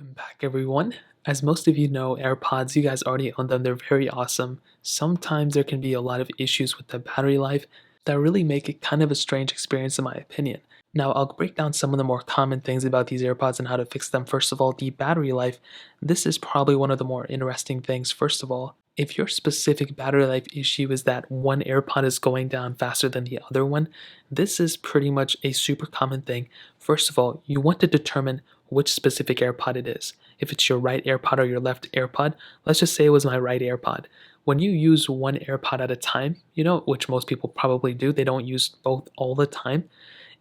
Welcome back, everyone. As most of you know, AirPods, you guys already own them. They're very awesome. Sometimes there can be a lot of issues with the battery life that really make it kind of a strange experience, in my opinion. Now, I'll break down some of the more common things about these AirPods and how to fix them. First of all, the battery life. This is probably one of the more interesting things. First of all, if your specific battery life issue is that one AirPod is going down faster than the other one, this is pretty much a super common thing. First of all, you want to determine which specific AirPod it is. If it's your right AirPod or your left AirPod, let's just say it was my right AirPod. When you use one AirPod at a time, which most people probably do, they don't use both all the time.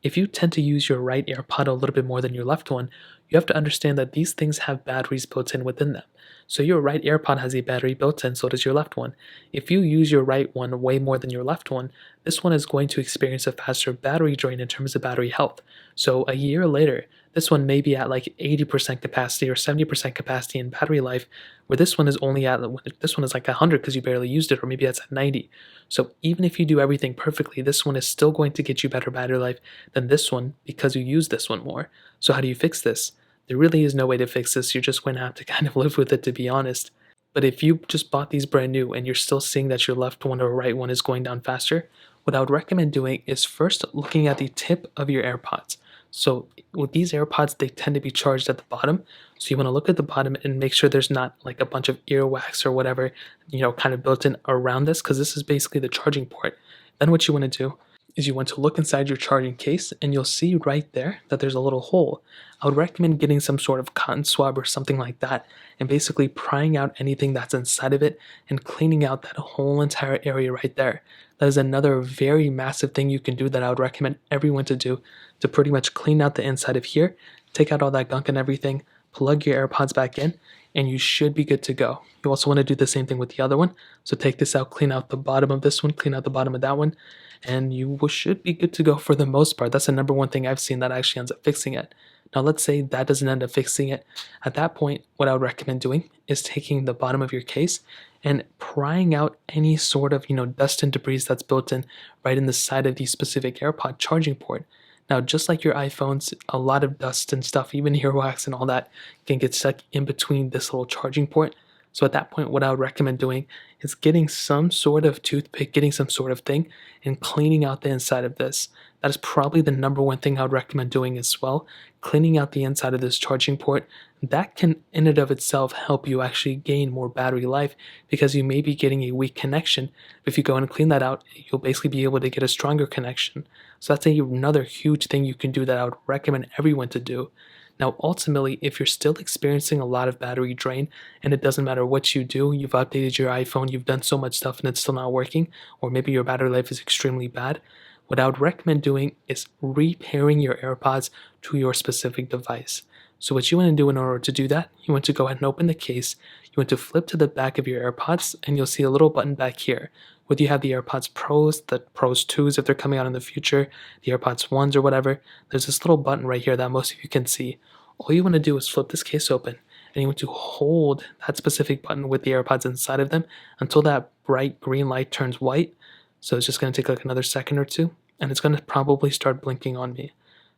If you tend to use your right AirPod a little bit more than your left one, you have to understand that these things have batteries built in within them. So your right AirPod has a battery built in, so does your left one. If you use your right one way more than your left one, this one is going to experience a faster battery drain in terms of battery health. So a year later, this one may be at like 80% capacity or 70% capacity in battery life, where this one is only at, this one is like 100 because you barely used it, or maybe it's at 90. So even if you do everything perfectly, this one is still going to get you better battery life than this one because you use this one more. So how do you fix this? There really is no way to fix this. You're just going to have to kind of live with it, to be honest. But if you just bought these brand new and you're still seeing that your left one or right one is going down faster, what I would recommend doing is first looking at the tip of your AirPods. So with these AirPods, they tend to be charged at the bottom. So you want to look at the bottom and make sure there's not like a bunch of earwax or whatever, kind of built in around this, because this is basically the charging port. Then what you want to do is you want to look inside your charging case, and you'll see right there that there's a little hole. I would recommend getting some sort of cotton swab or something like that and basically prying out anything that's inside of it and cleaning out that whole entire area right there. That is another very massive thing you can do that I would recommend everyone to do, to pretty much clean out the inside of here, take out all that gunk and everything, plug your AirPods back in, and you should be good to go. You also want to do the same thing with the other one. So take this out, clean out the bottom of this one, clean out the bottom of that one, and you should be good to go for the most part. That's the number one thing I've seen that actually ends up fixing it. Now let's say that doesn't end up fixing it. At that point, what I would recommend doing is taking the bottom of your case and prying out any sort of dust and debris that's built in right in the side of the specific AirPod charging port. Now, just like your iPhones, a lot of dust and stuff, even earwax and all that, can get stuck in between this little charging port. So at that point, what I would recommend doing is getting some sort of toothpick, getting some sort of thing, and cleaning out the inside of this. That is probably the number one thing I would recommend doing as well. Cleaning out the inside of this charging port. That can, in and of itself, help you actually gain more battery life, because you may be getting a weak connection. If you go and clean that out, you'll basically be able to get a stronger connection. So that's another huge thing you can do that I would recommend everyone to do. Now, ultimately, if you're still experiencing a lot of battery drain, and it doesn't matter what you do, you've updated your iPhone, you've done so much stuff and it's still not working, or maybe your battery life is extremely bad, what I would recommend doing is repairing your AirPods to your specific device. So what you want to do in order to do that, you want to go ahead and open the case, you want to flip to the back of your AirPods, and you'll see a little button back here. Whether you have the AirPods Pros, the Pros 2s if they're coming out in the future, the AirPods 1s or whatever, there's this little button right here that most of you can see. All you want to do is flip this case open, and you want to hold that specific button with the AirPods inside of them until that bright green light turns white. So it's just going to take like another second or two, and it's going to probably start blinking on me.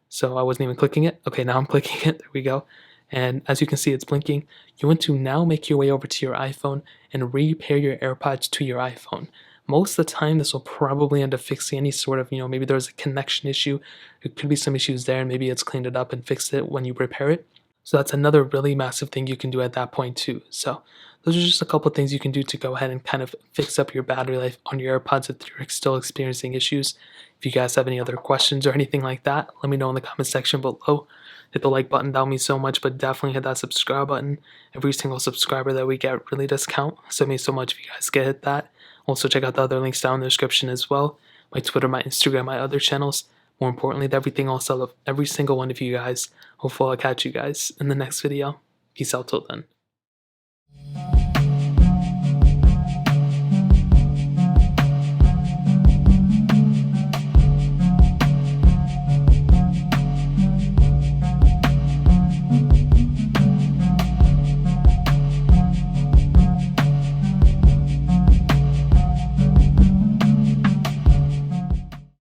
So I wasn't even clicking it. Okay, now I'm clicking it. There we go. And as you can see, it's blinking. You want to now make your way over to your iPhone and repair your AirPods to your iPhone. Most of the time, this will probably end up fixing any sort of, maybe there's a connection issue. There could be some issues there, and maybe it's cleaned it up and fixed it when you repair it. So that's another really massive thing you can do at that point too. So those are just a couple of things you can do to go ahead and kind of fix up your battery life on your AirPods if you're still experiencing issues. If you guys have any other questions or anything like that, let me know in the comment section below. Hit the like button, that would mean so much, but definitely hit that subscribe button. Every single subscriber that we get really does count, so it means so much if you guys get hit that. Also check out the other links down in the description as well. My Twitter, my Instagram, my other channels. More importantly, everything else, I love every single one of you guys. Hopefully I'll catch you guys in the next video. Peace out till then.